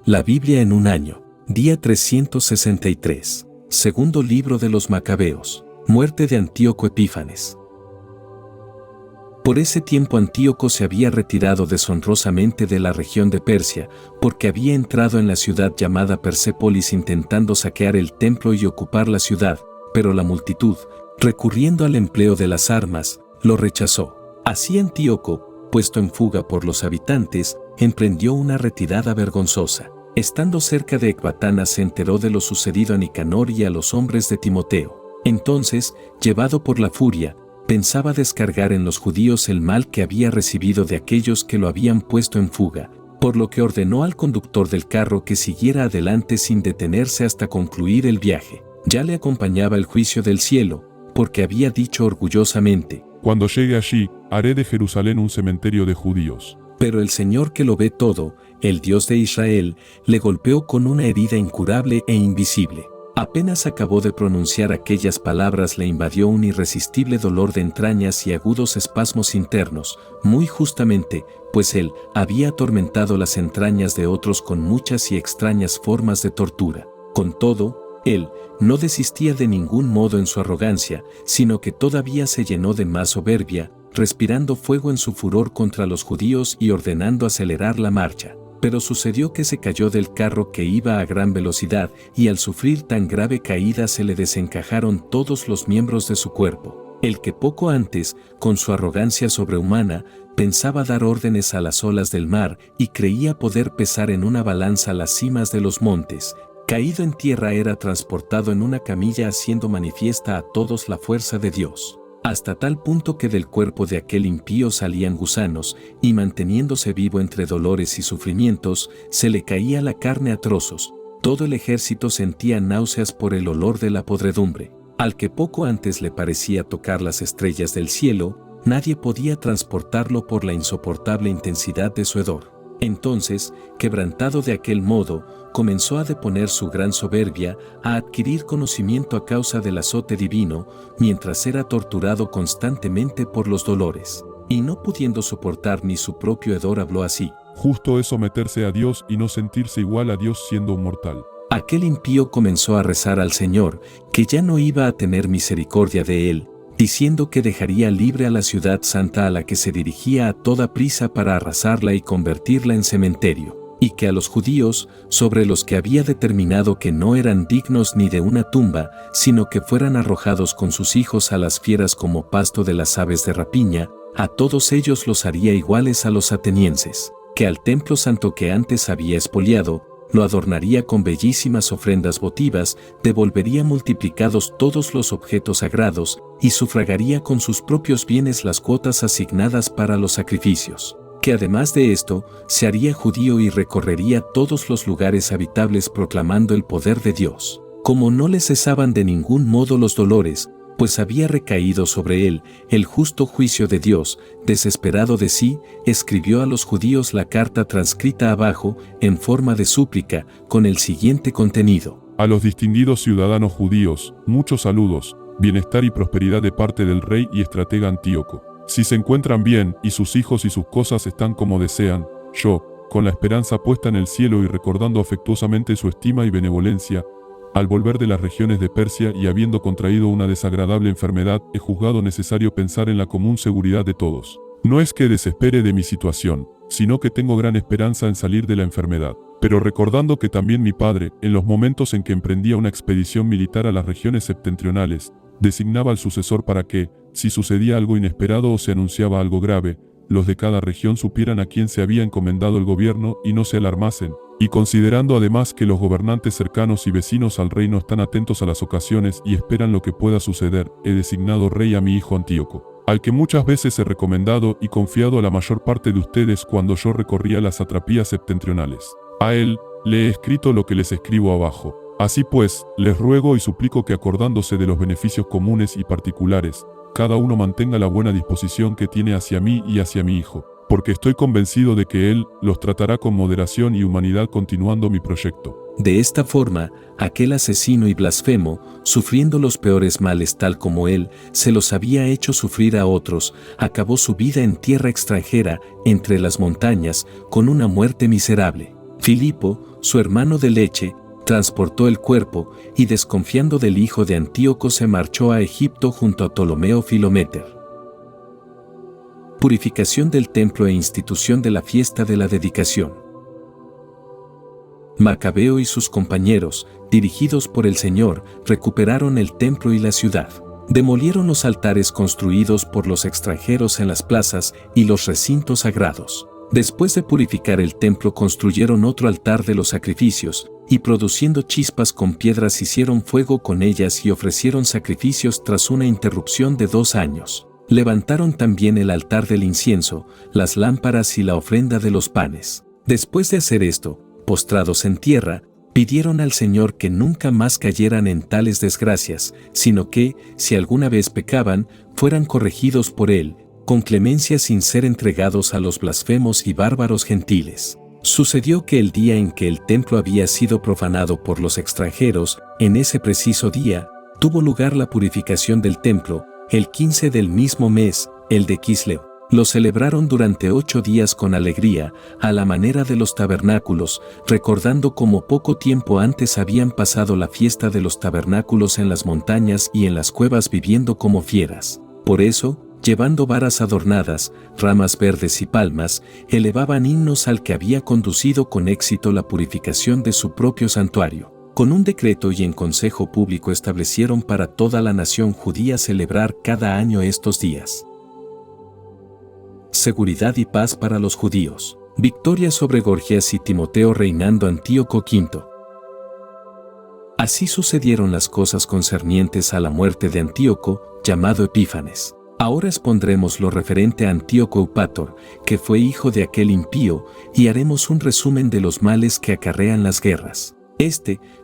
La Biblia en un año. Día 363. Segundo libro de los Macabeos. Muerte de Antíoco Epífanes. Por ese tiempo Antíoco se había retirado deshonrosamente de la región de Persia, porque había entrado en la ciudad llamada Persépolis intentando saquear el templo y ocupar la ciudad, pero la multitud, recurriendo al empleo de las armas, lo rechazó. Así Antíoco, puesto en fuga por los habitantes, emprendió una retirada vergonzosa. Estando cerca de Ecbatana se enteró de lo sucedido a Nicanor y a los hombres de Timoteo. Entonces, llevado por la furia, pensaba descargar en los judíos el mal que había recibido de aquellos que lo habían puesto en fuga, por lo que ordenó al conductor del carro que siguiera adelante sin detenerse hasta concluir el viaje. Ya le acompañaba el juicio del cielo, porque había dicho orgullosamente: Cuando llegue allí, haré de Jerusalén un cementerio de judíos. Pero el Señor que lo ve todo, el Dios de Israel, le golpeó con una herida incurable e invisible. Apenas acabó de pronunciar aquellas palabras le invadió un irresistible dolor de entrañas y agudos espasmos internos, muy justamente, pues él había atormentado las entrañas de otros con muchas y extrañas formas de tortura. Con todo, él no desistía de ningún modo en su arrogancia, sino que todavía se llenó de más soberbia, respirando fuego en su furor contra los judíos y ordenando acelerar la marcha. Pero sucedió que se cayó del carro que iba a gran velocidad y al sufrir tan grave caída se le desencajaron todos los miembros de su cuerpo. El que poco antes, con su arrogancia sobrehumana, pensaba dar órdenes a las olas del mar y creía poder pesar en una balanza las cimas de los montes, caído en tierra era transportado en una camilla haciendo manifiesta a todos la fuerza de Dios. Hasta tal punto que del cuerpo de aquel impío salían gusanos, y manteniéndose vivo entre dolores y sufrimientos, se le caía la carne a trozos. Todo el ejército sentía náuseas por el olor de la podredumbre. Al que poco antes le parecía tocar las estrellas del cielo, nadie podía transportarlo por la insoportable intensidad de su hedor. Entonces, quebrantado de aquel modo, comenzó a deponer su gran soberbia, a adquirir conocimiento a causa del azote divino, mientras era torturado constantemente por los dolores. Y no pudiendo soportar ni su propio hedor habló así: Justo es someterse a Dios y no sentirse igual a Dios siendo un mortal. Aquel impío comenzó a rezar al Señor, que ya no iba a tener misericordia de él, diciendo que dejaría libre a la ciudad santa a la que se dirigía a toda prisa para arrasarla y convertirla en cementerio, y que a los judíos, sobre los que había determinado que no eran dignos ni de una tumba, sino que fueran arrojados con sus hijos a las fieras como pasto de las aves de rapiña, a todos ellos los haría iguales a los atenienses, que al templo santo que antes había expoliado, lo adornaría con bellísimas ofrendas votivas, devolvería multiplicados todos los objetos sagrados, y sufragaría con sus propios bienes las cuotas asignadas para los sacrificios. Que además de esto, se haría judío y recorrería todos los lugares habitables proclamando el poder de Dios. Como no le cesaban de ningún modo los dolores, pues había recaído sobre él el justo juicio de Dios, desesperado de sí, escribió a los judíos la carta transcrita abajo, en forma de súplica, con el siguiente contenido: A los distinguidos ciudadanos judíos, muchos saludos, bienestar y prosperidad de parte del rey y estratega Antíoco. Si se encuentran bien y sus hijos y sus cosas están como desean, yo, con la esperanza puesta en el cielo y recordando afectuosamente su estima y benevolencia, al volver de las regiones de Persia y habiendo contraído una desagradable enfermedad, he juzgado necesario pensar en la común seguridad de todos. No es que desespere de mi situación, sino que tengo gran esperanza en salir de la enfermedad. Pero recordando que también mi padre, en los momentos en que emprendía una expedición militar a las regiones septentrionales, designaba al sucesor para que, si sucedía algo inesperado o se anunciaba algo grave, los de cada región supieran a quién se había encomendado el gobierno y no se alarmasen. Y considerando además que los gobernantes cercanos y vecinos al reino están atentos a las ocasiones y esperan lo que pueda suceder, he designado rey a mi hijo Antíoco, al que muchas veces he recomendado y confiado a la mayor parte de ustedes cuando yo recorría las satrapías septentrionales. A él le he escrito lo que les escribo abajo. Así pues, les ruego y suplico que acordándose de los beneficios comunes y particulares, cada uno mantenga la buena disposición que tiene hacia mí y hacia mi hijo, porque estoy convencido de que él los tratará con moderación y humanidad continuando mi proyecto. De esta forma, aquel asesino y blasfemo, sufriendo los peores males tal como él se los había hecho sufrir a otros, acabó su vida en tierra extranjera, entre las montañas, con una muerte miserable. Filipo, su hermano de leche, transportó el cuerpo y desconfiando del hijo de Antíoco se marchó a Egipto junto a Ptolomeo Filometer. Purificación del templo e institución de la fiesta de la dedicación. Macabeo y sus compañeros, dirigidos por el Señor, recuperaron el templo y la ciudad. Demolieron los altares construidos por los extranjeros en las plazas y los recintos sagrados. Después de purificar el templo construyeron otro altar de los sacrificios, y produciendo chispas con piedras hicieron fuego con ellas y ofrecieron sacrificios tras una interrupción de 2 años. Levantaron también el altar del incienso, las lámparas y la ofrenda de los panes. Después de hacer esto, postrados en tierra, pidieron al Señor que nunca más cayeran en tales desgracias, sino que, si alguna vez pecaban, fueran corregidos por Él, con clemencia sin ser entregados a los blasfemos y bárbaros gentiles. Sucedió que el día en que el templo había sido profanado por los extranjeros, en ese preciso día, tuvo lugar la purificación del templo, el 15 del mismo mes, el de Quisleo. Lo celebraron durante 8 días con alegría, a la manera de los tabernáculos, recordando cómo poco tiempo antes habían pasado la fiesta de los tabernáculos en las montañas y en las cuevas viviendo como fieras. Por eso, llevando varas adornadas, ramas verdes y palmas, elevaban himnos al que había conducido con éxito la purificación de su propio santuario. Con un decreto y en consejo público establecieron para toda la nación judía celebrar cada año estos días. Seguridad y paz para los judíos. Victoria sobre Gorgias y Timoteo reinando Antíoco V. Así sucedieron las cosas concernientes a la muerte de Antíoco, llamado Epífanes. Ahora expondremos lo referente a Antíoco Eupator, que fue hijo de aquel impío, y haremos un resumen de los males que acarrean las guerras.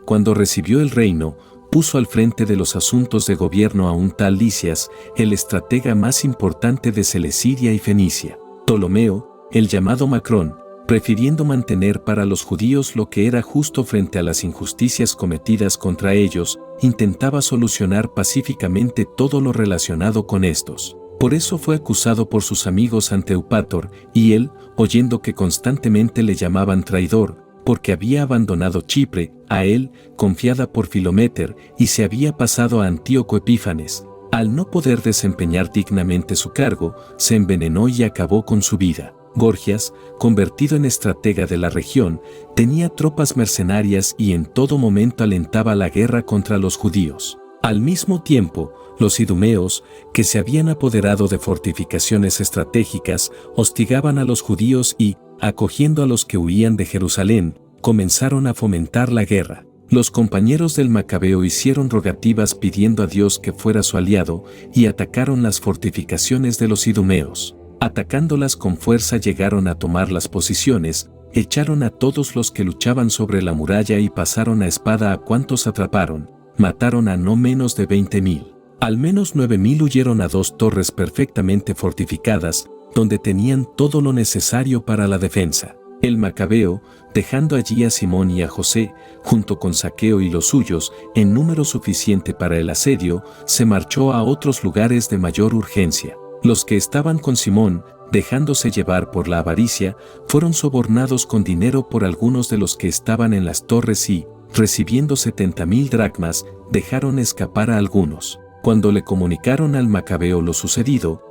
Cuando recibió el reino, puso al frente de los asuntos de gobierno a un tal Lisias, el estratega más importante de Celesiria y Fenicia. Ptolomeo, el llamado Macrón, prefiriendo mantener para los judíos lo que era justo frente a las injusticias cometidas contra ellos, intentaba solucionar pacíficamente todo lo relacionado con estos. Por eso fue acusado por sus amigos ante Eupator, y él, oyendo que constantemente le llamaban traidor, porque había abandonado Chipre, a él, confiada por Filometer, y se había pasado a Antíoco Epífanes. Al no poder desempeñar dignamente su cargo, se envenenó y acabó con su vida. Gorgias, convertido en estratega de la región, tenía tropas mercenarias y en todo momento alentaba la guerra contra los judíos. Al mismo tiempo, los idumeos, que se habían apoderado de fortificaciones estratégicas, hostigaban a los judíos y, acogiendo a los que huían de Jerusalén, comenzaron a fomentar la guerra. Los compañeros del Macabeo hicieron rogativas pidiendo a Dios que fuera su aliado y atacaron las fortificaciones de los idumeos. Atacándolas con fuerza llegaron a tomar las posiciones, echaron a todos los que luchaban sobre la muralla y pasaron a espada a cuantos atraparon, mataron a no menos de 20,000. Al menos 9,000 huyeron a 2 torres perfectamente fortificadas, donde tenían todo lo necesario para la defensa. El Macabeo, dejando allí a Simón y a José, junto con Zaqueo y los suyos, en número suficiente para el asedio, se marchó a otros lugares de mayor urgencia. Los que estaban con Simón, dejándose llevar por la avaricia, fueron sobornados con dinero por algunos de los que estaban en las torres y, recibiendo 70,000 dracmas, dejaron escapar a algunos. Cuando le comunicaron al Macabeo lo sucedido,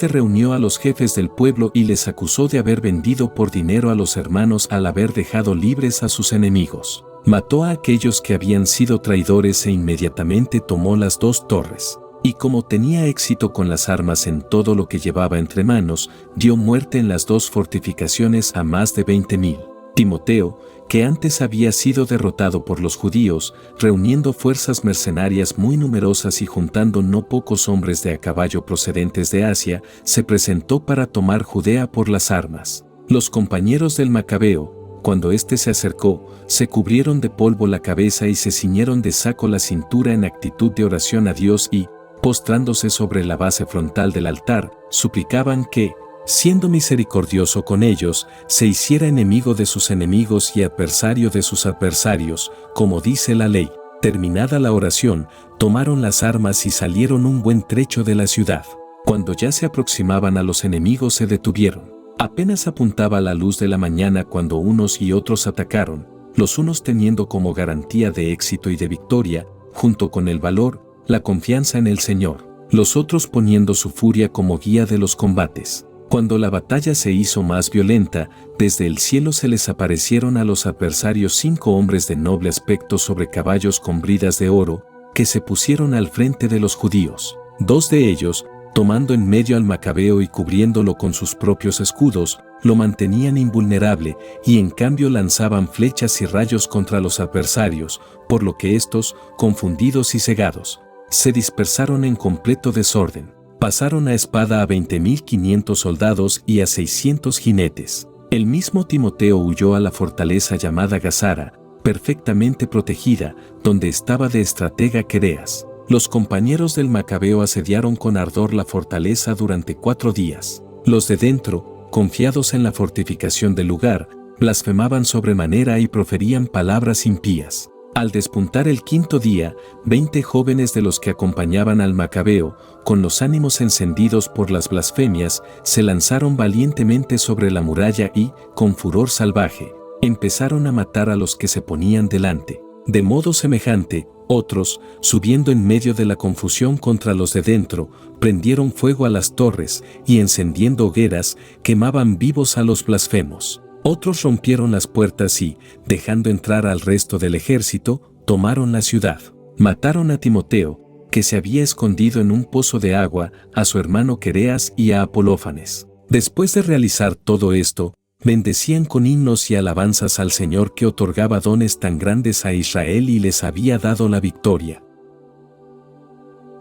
reunió a los jefes del pueblo y les acusó de haber vendido por dinero a los hermanos al haber dejado libres a sus enemigos. Mató a aquellos que habían sido traidores e inmediatamente tomó las 2 torres. Y como tenía éxito con las armas en todo lo que llevaba entre manos, dio muerte en las 2 fortificaciones a más de 20,000. Timoteo, que antes había sido derrotado por los judíos, reuniendo fuerzas mercenarias muy numerosas y juntando no pocos hombres de a caballo procedentes de Asia, se presentó para tomar Judea por las armas. Los compañeros del Macabeo, cuando se acercó, se cubrieron de polvo la cabeza y se ciñeron de saco la cintura en actitud de oración a Dios y, postrándose sobre la base frontal del altar, suplicaban que, siendo misericordioso con ellos, se hiciera enemigo de sus enemigos y adversario de sus adversarios, como dice la ley. Terminada la oración, tomaron las armas y salieron un buen trecho de la ciudad. Cuando ya se aproximaban a los enemigos se detuvieron. Apenas apuntaba la luz de la mañana cuando unos y otros atacaron, los unos teniendo como garantía de éxito y de victoria, junto con el valor, la confianza en el Señor, los otros poniendo su furia como guía de los combates. Cuando la batalla se hizo más violenta, desde el cielo se les aparecieron a los adversarios 5 hombres de noble aspecto sobre caballos con bridas de oro, que se pusieron al frente de los judíos. 2 de ellos, tomando en medio al macabeo y cubriéndolo con sus propios escudos, lo mantenían invulnerable y en cambio lanzaban flechas y rayos contra los adversarios, por lo que estos, confundidos y cegados, se dispersaron en completo desorden. Pasaron a espada a 20.500 soldados y a 600 jinetes. El mismo Timoteo huyó a la fortaleza llamada Gazara, perfectamente protegida, donde estaba de estratega Quereas. Los compañeros del macabeo asediaron con ardor la fortaleza durante 4 días. Los de dentro, confiados en la fortificación del lugar, blasfemaban sobremanera y proferían palabras impías. Al despuntar el 5.º día, 20 jóvenes de los que acompañaban al macabeo, con los ánimos encendidos por las blasfemias, se lanzaron valientemente sobre la muralla y, con furor salvaje, empezaron a matar a los que se ponían delante. De modo semejante, otros, subiendo en medio de la confusión contra los de dentro, prendieron fuego a las torres y encendiendo hogueras, quemaban vivos a los blasfemos. Otros rompieron las puertas y, dejando entrar al resto del ejército, tomaron la ciudad. Mataron a Timoteo, que se había escondido en un pozo de agua, a su hermano Quereas y a Apolófanes. Después de realizar todo esto, bendecían con himnos y alabanzas al Señor que otorgaba dones tan grandes a Israel y les había dado la victoria.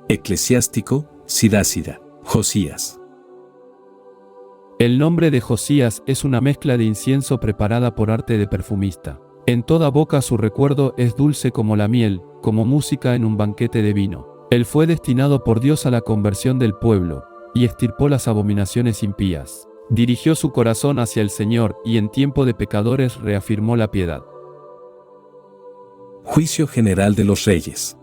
Eclesiástico, Sidácida, Josías. El nombre de Josías es una mezcla de incienso preparada por arte de perfumista. En toda boca su recuerdo es dulce como la miel, como música en un banquete de vino. Él fue destinado por Dios a la conversión del pueblo, y extirpó las abominaciones impías. Dirigió su corazón hacia el Señor y en tiempo de pecadores reafirmó la piedad. Juicio general de los reyes.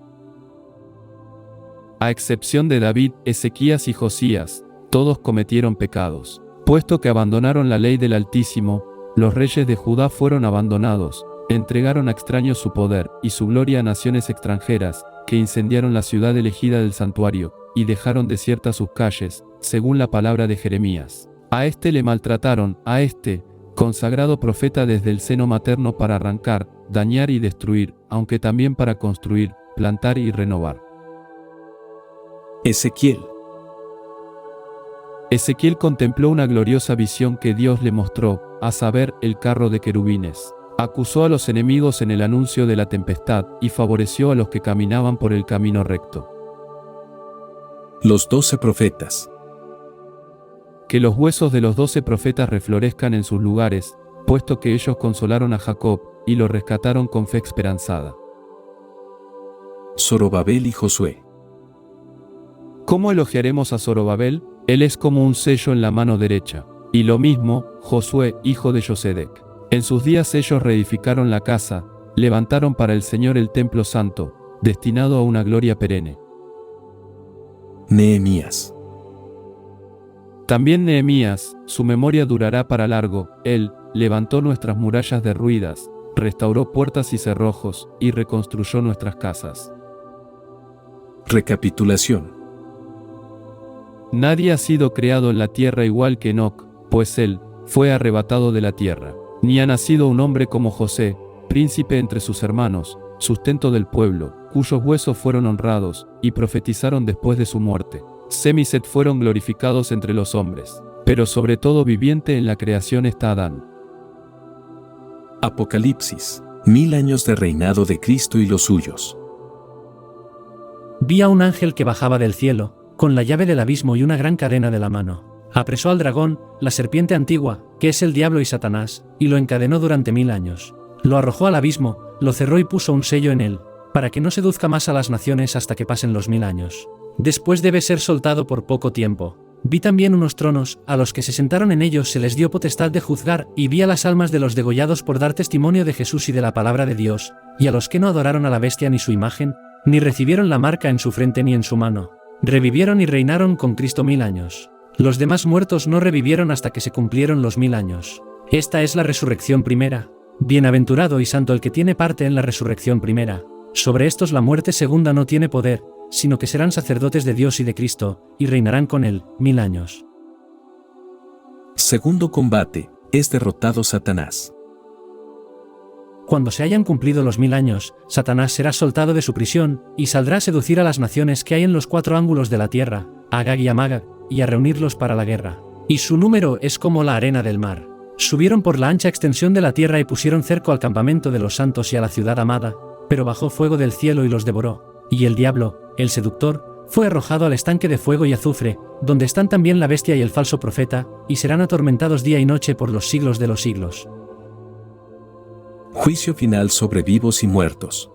A excepción de David, Ezequías y Josías, todos cometieron pecados. Puesto que abandonaron la ley del Altísimo, los reyes de Judá fueron abandonados, entregaron a extraños su poder y su gloria a naciones extranjeras, que incendiaron la ciudad elegida del santuario, y dejaron desiertas sus calles, según la palabra de Jeremías. A este le maltrataron, a este, consagrado profeta desde el seno materno para arrancar, dañar y destruir, aunque también para construir, plantar y renovar. Ezequiel. Ezequiel contempló una gloriosa visión que Dios le mostró, a saber, el carro de querubines. Acusó a los enemigos en el anuncio de la tempestad y favoreció a los que caminaban por el camino recto. Los 12 profetas. Que los huesos de los 12 profetas reflorezcan en sus lugares, puesto que ellos consolaron a Jacob y lo rescataron con fe esperanzada. Zorobabel y Josué. ¿Cómo elogiaremos a Zorobabel? Él es como un sello en la mano derecha. Y lo mismo, Josué, hijo de Josedec. En sus días ellos reedificaron la casa, levantaron para el Señor el templo santo, destinado a una gloria perenne. Nehemías. También Nehemías, su memoria durará para largo. Él levantó nuestras murallas derruidas, restauró puertas y cerrojos, y reconstruyó nuestras casas. Recapitulación. Nadie ha sido creado en la tierra igual que Enoc, pues él fue arrebatado de la tierra. Ni ha nacido un hombre como José, príncipe entre sus hermanos, sustento del pueblo, cuyos huesos fueron honrados, y profetizaron después de su muerte. Sem y Set fueron glorificados entre los hombres, pero sobre todo viviente en la creación está Adán. Apocalipsis. 1000 años de reinado de Cristo y los suyos. Vi a un ángel que bajaba del cielo, con la llave del abismo y una gran cadena de la mano. Apresó al dragón, la serpiente antigua, que es el diablo y Satanás, y lo encadenó durante 1000 años. Lo arrojó al abismo, lo cerró y puso un sello en él, para que no seduzca más a las naciones hasta que pasen los 1000 años. Después debe ser soltado por poco tiempo. Vi también unos tronos, a los que se sentaron en ellos se les dio potestad de juzgar, y vi a las almas de los degollados por dar testimonio de Jesús y de la palabra de Dios, y a los que no adoraron a la bestia ni su imagen, ni recibieron la marca en su frente ni en su mano. Revivieron y reinaron con Cristo 1000 años. Los demás muertos no revivieron hasta que se cumplieron los 1000 años. Esta es la resurrección primera. Bienaventurado y santo el que tiene parte en la resurrección primera. Sobre estos la muerte segunda no tiene poder, sino que serán sacerdotes de Dios y de Cristo, y reinarán con él 1000 años. Segundo combate, es derrotado Satanás. Cuando se hayan cumplido los 1000 años, Satanás será soltado de su prisión, y saldrá a seducir a las naciones que hay en los 4 ángulos de la tierra, a Agag y a Magag, y a reunirlos para la guerra. Y su número es como la arena del mar. Subieron por la ancha extensión de la tierra y pusieron cerco al campamento de los santos y a la ciudad amada, pero bajó fuego del cielo y los devoró. Y el diablo, el seductor, fue arrojado al estanque de fuego y azufre, donde están también la bestia y el falso profeta, y serán atormentados día y noche por los siglos de los siglos. Juicio final sobre vivos y muertos.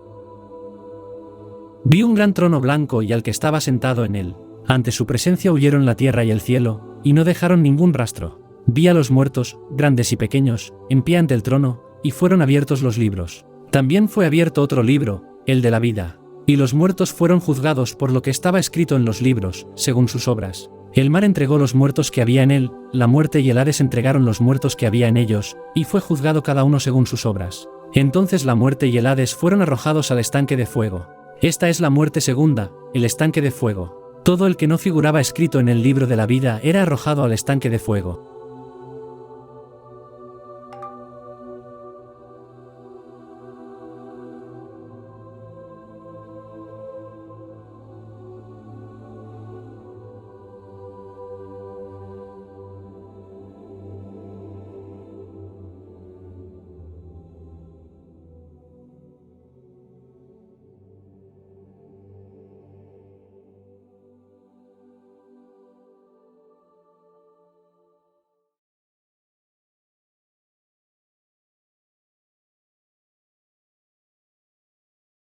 Vi un gran trono blanco y al que estaba sentado en él. Ante su presencia huyeron la tierra y el cielo, y no dejaron ningún rastro. Vi a los muertos, grandes y pequeños, en pie ante el trono, y fueron abiertos los libros. También fue abierto otro libro, el de la vida. Y los muertos fueron juzgados por lo que estaba escrito en los libros, según sus obras. El mar entregó los muertos que había en él, la muerte y el Hades entregaron los muertos que había en ellos, y fue juzgado cada uno según sus obras. Entonces la muerte y el Hades fueron arrojados al estanque de fuego. Esta es la muerte segunda, el estanque de fuego. Todo el que no figuraba escrito en el libro de la vida era arrojado al estanque de fuego.